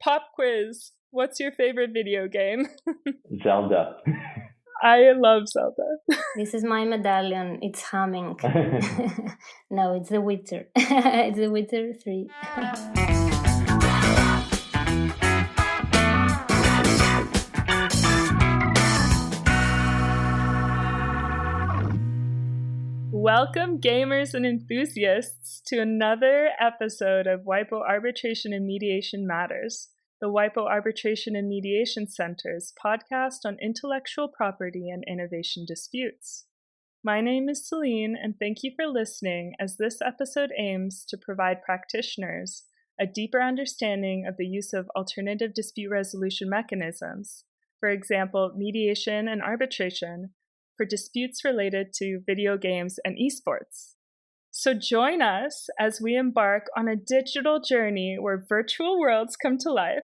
Pop quiz. What's your favorite video game? Zelda. I love Zelda. This is my medallion. It's humming. No, it's The Witcher. It's The Witcher 3. Welcome, gamers and enthusiasts, to another episode of WIPO Arbitration and Mediation Matters, the WIPO Arbitration and Mediation Center's podcast on intellectual property and innovation disputes. My name is Celine, and thank you for listening as this episode aims to provide practitioners a deeper understanding of the use of alternative dispute resolution mechanisms, for example, mediation and arbitration, for disputes related to video games and esports. So join us as we embark on a digital journey where virtual worlds come to life.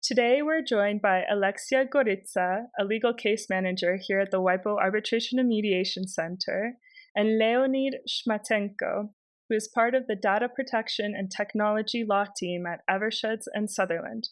Today we're joined by Alexia Goritza, a legal case manager here at the WIPO Arbitration and Mediation Center, and Leonid Shmatenko, who is part of the Data Protection and Technology Law team at Eversheds and Sutherland.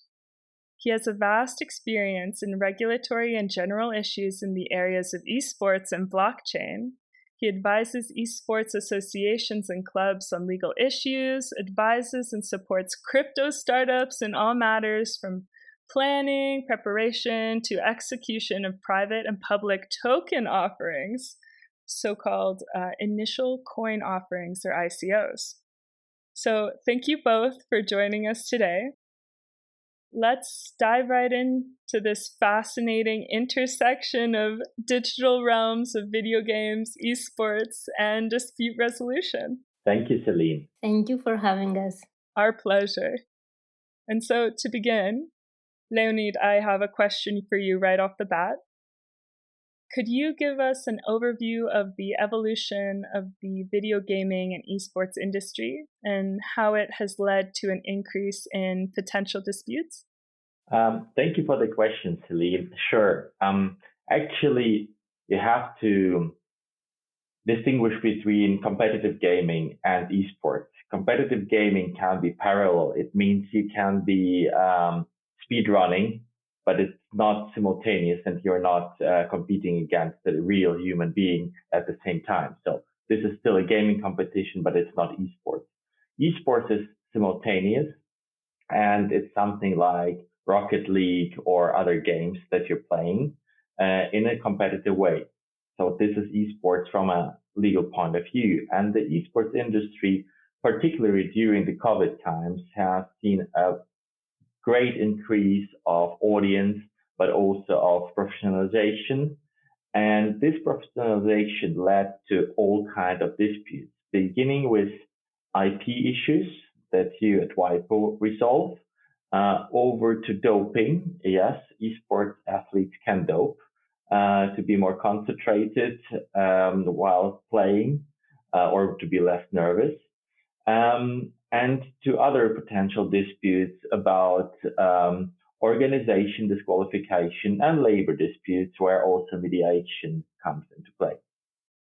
He has a vast experience in regulatory and general issues in the areas of esports and blockchain. He advises esports associations and clubs on legal issues, advises and supports crypto startups in all matters from planning, preparation, to execution of private and public token offerings, so-called initial coin offerings or ICOs. So thank you both for joining us today. Let's dive right into this fascinating intersection of digital realms of video games, esports, and dispute resolution. Thank you, Celine. Thank you for having us. Our pleasure. And so to begin, Leonid, I have a question for you right off the bat. Could you give us an overview of the evolution of the video gaming and esports industry and how it has led to an increase in potential disputes? Thank you for the question, Celine. Sure. Actually, you have to distinguish between competitive gaming and esports. Competitive gaming can be parallel. It means you can be speed running, but it's not simultaneous and you're not competing against a real human being at the same time. So this is still a gaming competition, but it's not esports. Esports is simultaneous, and it's something like Rocket League or other games that you're playing in a competitive way. So this is esports from a legal point of view. And the esports industry, particularly during the COVID times, has seen a great increase of audience, but also of professionalization. And this professionalization led to all kinds of disputes, beginning with IP issues that you at WIPO resolve, over to doping. Yes, esports athletes can dope to be more concentrated while playing or to be less nervous. And to other potential disputes about organization disqualification and labor disputes where also mediation comes into play.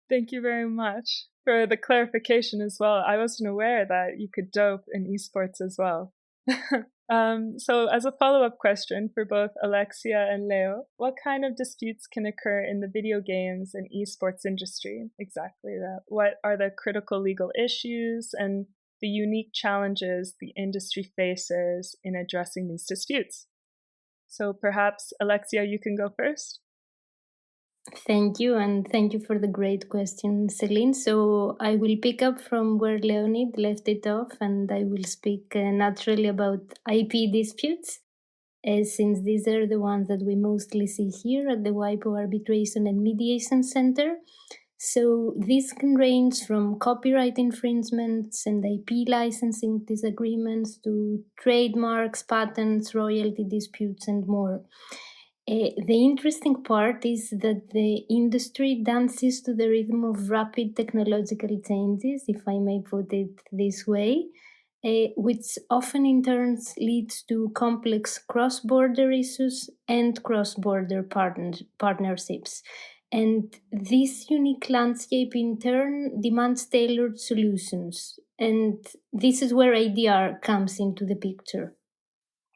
Thank you very much for the clarification as well. I wasn't aware that you could dope in esports as well. So as a follow-up question for both Alexia and Leo, what kind of disputes can occur in the video games and esports industry? Exactly that. What are the critical legal issues and the unique challenges the industry faces in addressing these disputes? So perhaps, Alexia, you can go first. Thank you, and thank you for the great question, Celine. So I will pick up from where Leonid left it off, and I will speak naturally about IP disputes, since these are the ones that we mostly see here at the WIPO Arbitration and Mediation Center. So these can range from copyright infringements and IP licensing disagreements to trademarks, patents, royalty disputes, and more. The interesting part is that the industry dances to the rhythm of rapid technological changes, if I may put it this way, which often in turn leads to complex cross-border issues and cross-border partnerships. And this unique landscape in turn demands tailored solutions. And this is where ADR comes into the picture.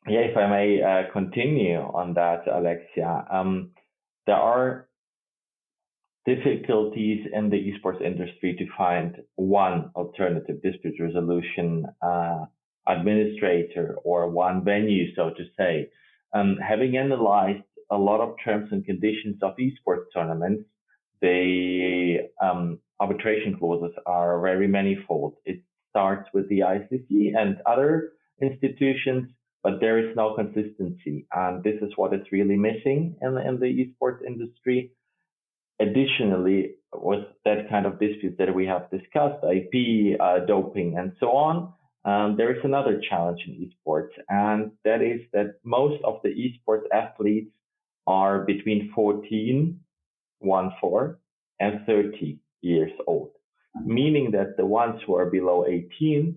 Yeah, if I may continue on that, Alexia, there are difficulties in the esports industry to find one alternative dispute resolution administrator or one venue, so to say. Having analyzed a lot of terms and conditions of esports tournaments, the arbitration clauses are very manifold. It starts with the ICC and other institutions, but there is no consistency. And this is what is really missing in the esports industry. Additionally, with that kind of dispute that we have discussed, IP, doping, and so on, there is another challenge in esports, and that is that most of the esports athletes are between 14, 4, and 30 years old, meaning that the ones who are below 18,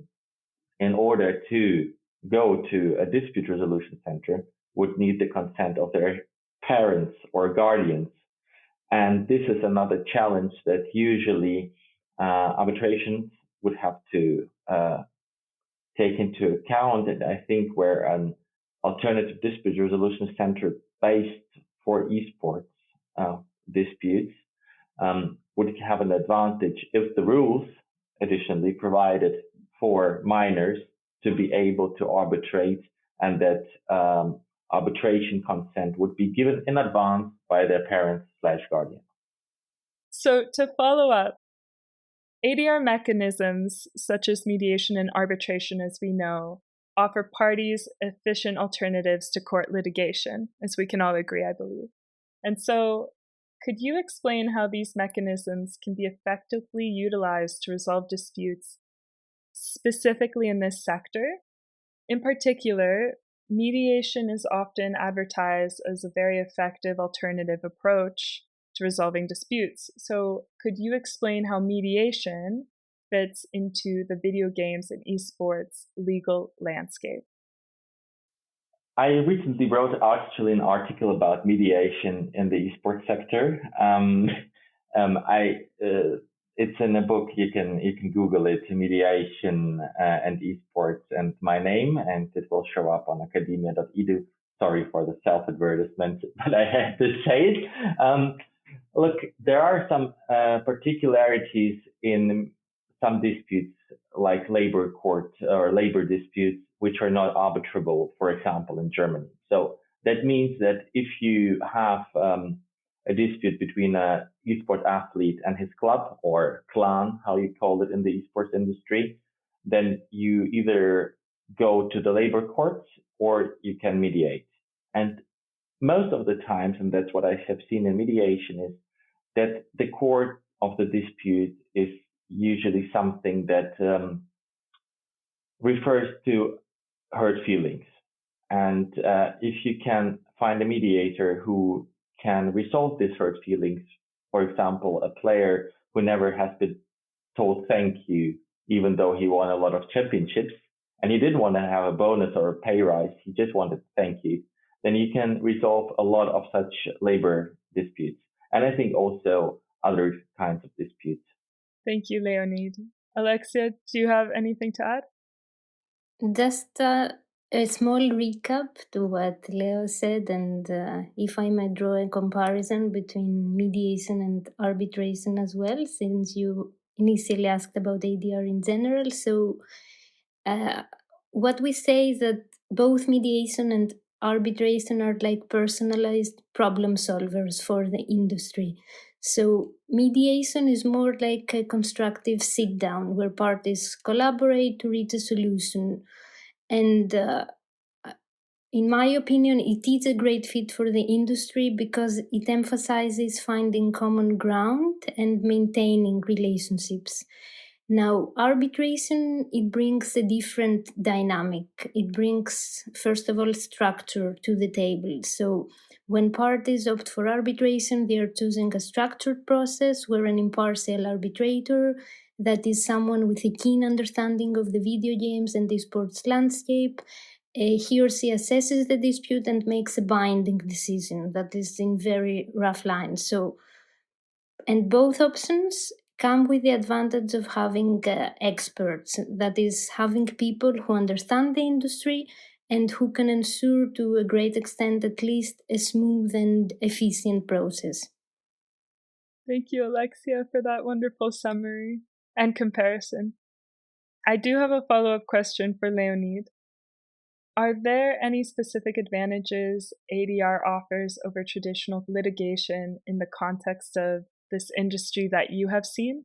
in order to go to a dispute resolution center, would need the consent of their parents or guardians. And this is another challenge that usually arbitrations would have to take into account. And I think where an alternative dispute resolution center based for esports disputes would have an advantage if the rules additionally provided for minors to be able to arbitrate, and that arbitration consent would be given in advance by their parents/guardian. So to follow up, ADR mechanisms such as mediation and arbitration, as we know, offer parties efficient alternatives to court litigation, as we can all agree, I believe. And so could you explain how these mechanisms can be effectively utilized to resolve disputes specifically in this sector? In particular, mediation is often advertised as a very effective alternative approach to resolving disputes. So could you explain how mediation fits into the video games and esports legal landscape? I recently wrote actually an article about mediation in the esports sector. It's in a book. You can Google it, mediation and esports, and my name, and it will show up on academia.edu. Sorry for the self-advertisement, but I have to say it. Look, there are some particularities in some disputes, like labor court or labor disputes, which are not arbitrable, for example, in Germany. So that means that if you have a dispute between a esports athlete and his club or clan, how you call it in the esports industry, then you either go to the labor courts or you can mediate. And most of the times, and that's what I have seen in mediation, is that the core of the dispute is usually something that refers to hurt feelings. And if you can find a mediator who can resolve these hurt feelings, for example, a player who never has been told thank you, even though he won a lot of championships, and he didn't want to have a bonus or a pay rise, he just wanted thank you, then you can resolve a lot of such labor disputes. And I think also other kinds of disputes. Thank you, Leonid. Alexia, do you have anything to add? Just a small recap to what Leo said, and if I may draw a comparison between mediation and arbitration as well, since you initially asked about ADR in general. So what we say is that both mediation and arbitration are like personalized problem solvers for the industry. So mediation is more like a constructive sit down where parties collaborate to reach a solution. And in my opinion, it is a great fit for the industry because it emphasizes finding common ground and maintaining relationships. Now, arbitration, it brings a different dynamic. It brings, first of all, structure to the table. So when parties opt for arbitration, they are choosing a structured process where an impartial arbitrator, that is someone with a keen understanding of the video games and the sports landscape, he or she assesses the dispute and makes a binding decision that is in very rough lines. So, and both options come with the advantage of having experts, that is, having people who understand the industry and who can ensure to a great extent at least a smooth and efficient process. Thank you, Alexia, for that wonderful summary and comparison. I do have a follow-up question for Leonid. Are there any specific advantages ADR offers over traditional litigation in the context of this industry that you have seen?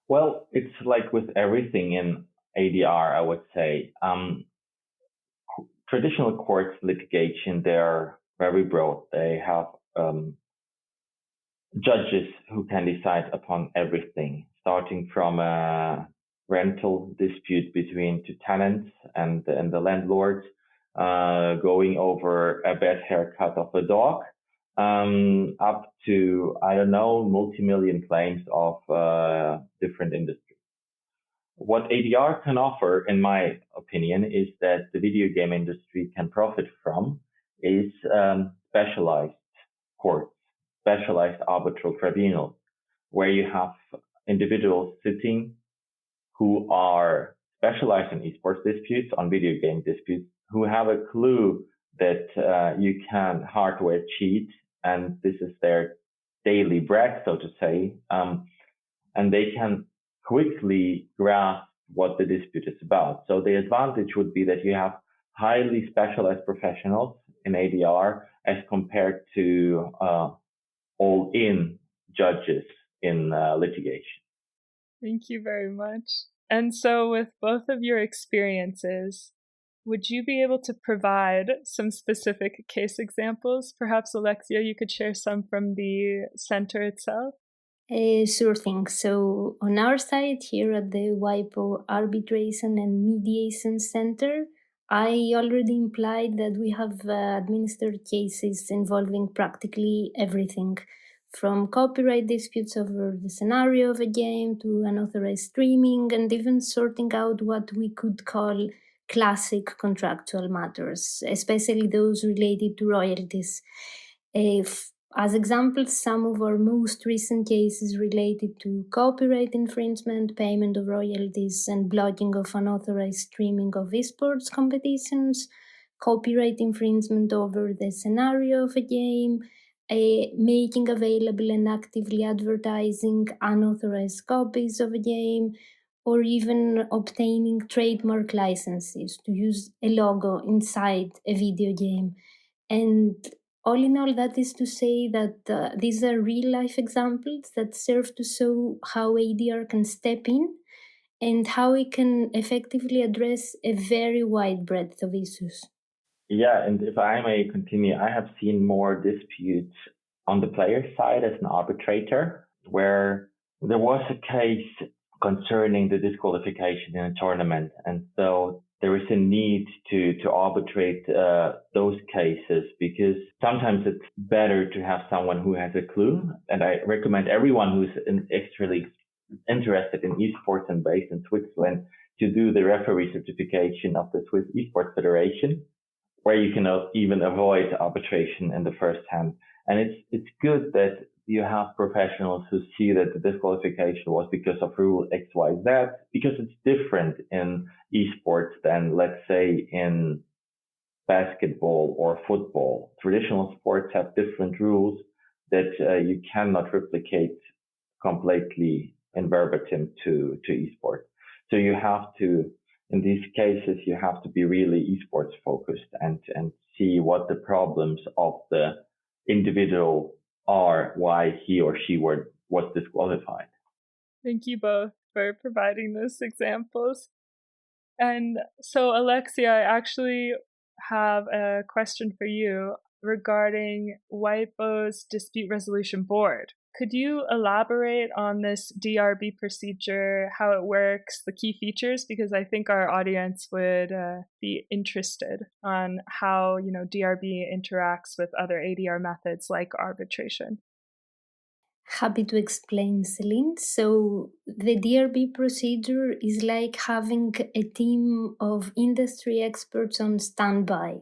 Well, it's like with everything in ADR, I would say. Traditional courts litigation, they're very broad. They have judges who can decide upon everything, starting from a rental dispute between two tenants and the landlord, going over a bad haircut of a dog, up to, I don't know, multi-million claims of different industries. What ADR can offer, in my opinion, is that the video game industry can profit from is specialized courts, specialized arbitral tribunals, where you have individuals sitting who are specialized in esports disputes, on video game disputes, who have a clue that you can hardware cheat, and this is their daily bread, so to say, and they can quickly grasp what the dispute is about. So the advantage would be that you have highly specialized professionals in ADR as compared to all-in judges in litigation. Thank you very much. And so with both of your experiences, would you be able to provide some specific case examples? Perhaps, Alexia, you could share some from the center itself? Sure thing. So on our side here at the WIPO Arbitration and Mediation Center, I already implied that we have administered cases involving practically everything, from copyright disputes over the scenario of a game to unauthorized streaming, and even sorting out what we could call classic contractual matters, especially those related to royalties. As examples, some of our most recent cases related to copyright infringement, payment of royalties, and blocking of unauthorized streaming of esports competitions, copyright infringement over the scenario of a game, making available and actively advertising unauthorized copies of a game, or even obtaining trademark licenses to use a logo inside a video game. And all in all, that is to say that these are real-life examples that serve to show how ADR can step in and how it can effectively address a very wide breadth of issues. Yeah, and if I may continue, I have seen more disputes on the player side as an arbitrator, where there was a case concerning the disqualification in a tournament. And so there is a need to arbitrate those cases, because sometimes it's better to have someone who has a clue. And I recommend everyone who's extremely interested in esports and based in Switzerland to do the referee certification of the Swiss Esports Federation, where you can even avoid arbitration in the first hand. And it's good that you have professionals who see that the disqualification was because of rule X, Y, Z, because it's different in esports than, let's say, in basketball or football. Traditional sports have different rules that you cannot replicate completely in verbatim to esports. So you have to, in these cases, you have to be really esports focused and see what the problems of the individual are, why he or she was disqualified. Thank you both for providing those examples. And so, Alexia, I actually have a question for you regarding WIPO's Dispute Resolution Board. Could you elaborate on this DRB procedure, how it works, the key features? Because I think our audience would be interested on how, DRB interacts with other ADR methods like arbitration. Happy to explain, Celine. So the DRB procedure is like having a team of industry experts on standby.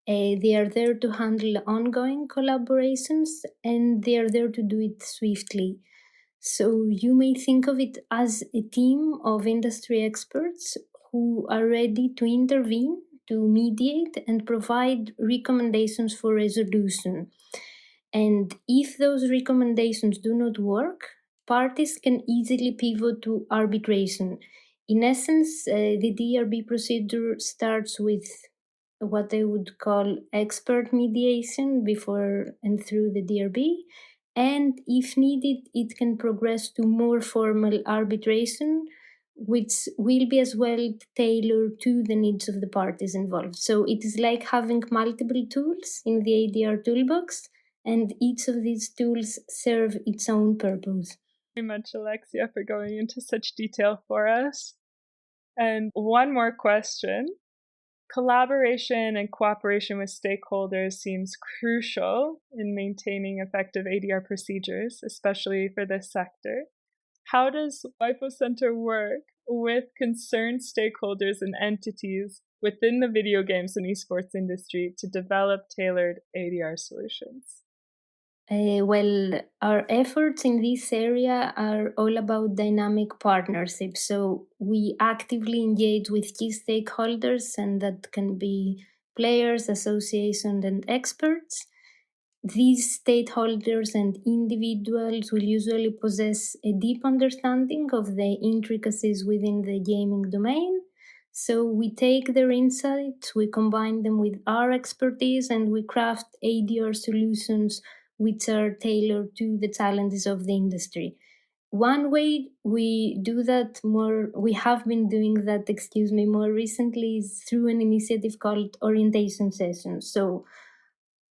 They are there to handle ongoing collaborations, and they are there to do it swiftly. So you may think of it as a team of industry experts who are ready to intervene to mediate and provide recommendations for resolution. And if those recommendations do not work, parties can easily pivot to arbitration. In essence, the DRB procedure starts with what I would call expert mediation before and through the DRB. And if needed, it can progress to more formal arbitration, which will be as well tailored to the needs of the parties involved. So it is like having multiple tools in the ADR toolbox, and each of these tools serve its own purpose. Very much, Alexia, for going into such detail for us. And one more question. Collaboration and cooperation with stakeholders seems crucial in maintaining effective ADR procedures, especially for this sector. How does WIPO Center work with concerned stakeholders and entities within the video games and esports industry to develop tailored ADR solutions? Well, our efforts in this area are all about dynamic partnerships. So we actively engage with key stakeholders, and that can be players, associations, and experts. These stakeholders and individuals will usually possess a deep understanding of the intricacies within the gaming domain. So we take their insights, we combine them with our expertise, and we craft ADR solutions which are tailored to the challenges of the industry. One way we do that we have been doing that, more recently is through an initiative called orientation sessions. So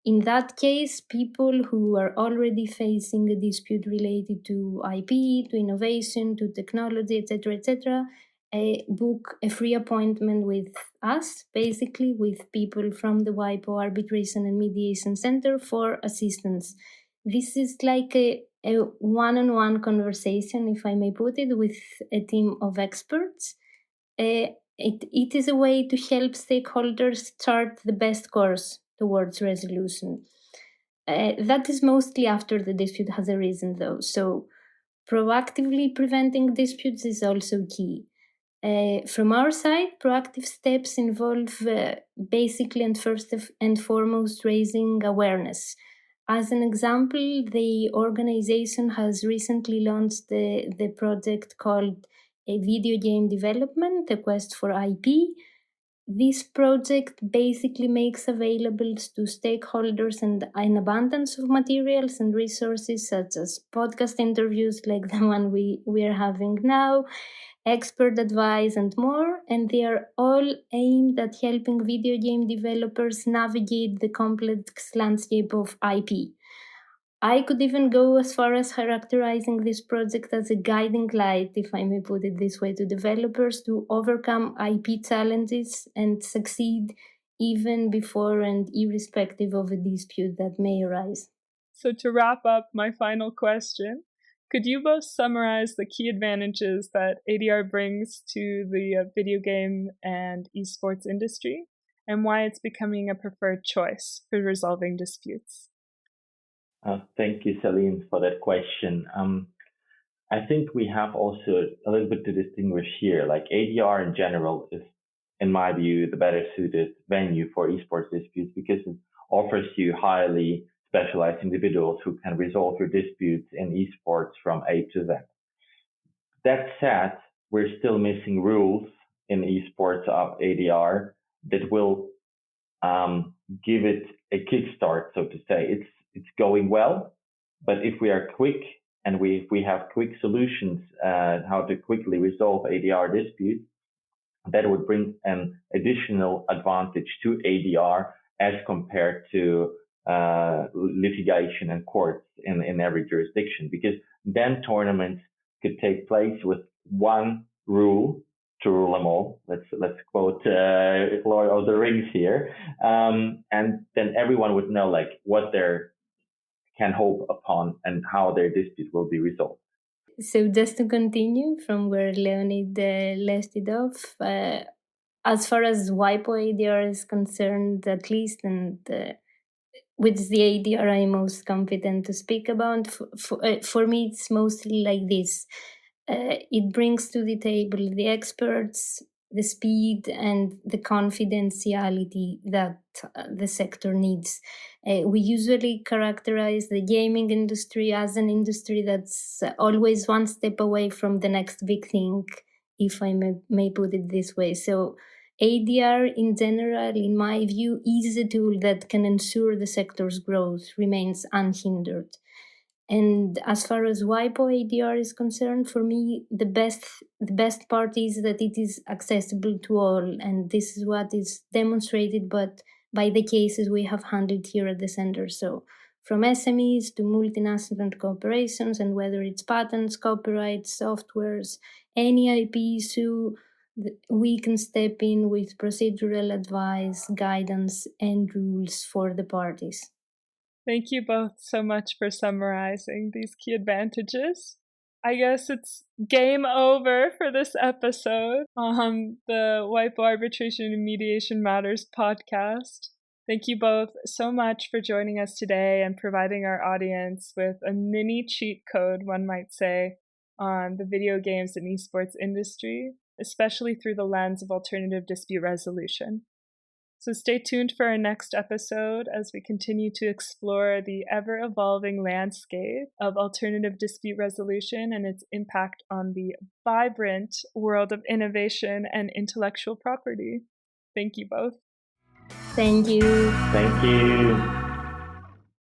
in that case, people who are already facing a dispute related to IP, to innovation, to technology, etc., book a free appointment with us, basically with people from the WIPO Arbitration and Mediation Center for assistance. This is like a one-on-one conversation, if I may put it, with a team of experts. It is a way to help stakeholders chart the best course towards resolution. That is mostly after the dispute has arisen, though. So proactively preventing disputes is also key. From our side, proactive steps involve basically and first and foremost raising awareness. As an example, the organization has recently launched the project called a video game development, a quest for IP. This project basically makes available to stakeholders an abundance of materials and resources such as podcast interviews like the one we are having now, expert advice, and more, and they are all aimed at helping video game developers navigate the complex landscape of IP. I could even go as far as characterizing this project as a guiding light, if I may put it this way, to developers to overcome IP challenges and succeed even before and irrespective of a dispute that may arise. So to wrap up, my final question, could you both summarize the key advantages that ADR brings to the video game and esports industry and why it's becoming a preferred choice for resolving disputes? Thank you, Celine, for that question. I think we have also a little bit to distinguish here. Like ADR in general is, in my view, the better suited venue for esports disputes because it offers you highly specialized individuals who can resolve your disputes in esports from A to Z. That said, we're still missing rules in esports of ADR that will give it a kickstart, so to say. It's going well, but if we are quick and we have quick solutions how to quickly resolve ADR disputes, that would bring an additional advantage to ADR as compared to litigation and courts in every jurisdiction, because then tournaments could take place with one rule to rule them all. Let's quote Lord of the Rings here, and then everyone would know like what their can hope upon and how their dispute will be resolved. So just to continue from where Leonid left it off, as far as WIPO ADR is concerned, at least, and which is the ADR I'm most competent to speak about, for me it's mostly like this. It brings to the table the experts the speed and the confidentiality that the sector needs. We usually characterize the gaming industry as an industry that's always one step away from the next big thing, if I may put it this way. So ADR in general, in my view, is a tool that can ensure the sector's growth remains unhindered. And as far as WIPO ADR is concerned, for me, the best part is that it is accessible to all, and this is what is demonstrated, but by the cases we have handled here at the center. So, from SMEs to multinational corporations, and whether it's patents, copyrights, softwares, any IP issue, we can step in with procedural advice, guidance, and rules for the parties. Thank you both so much for summarizing these key advantages. I guess it's game over for this episode on the WIPO Arbitration and Mediation Matters podcast. Thank you both so much for joining us today and providing our audience with a mini cheat code, one might say, on the video games and esports industry, especially through the lens of alternative dispute resolution. So stay tuned for our next episode as we continue to explore the ever-evolving landscape of alternative dispute resolution and its impact on the vibrant world of innovation and intellectual property. Thank you both. Thank you. Thank you.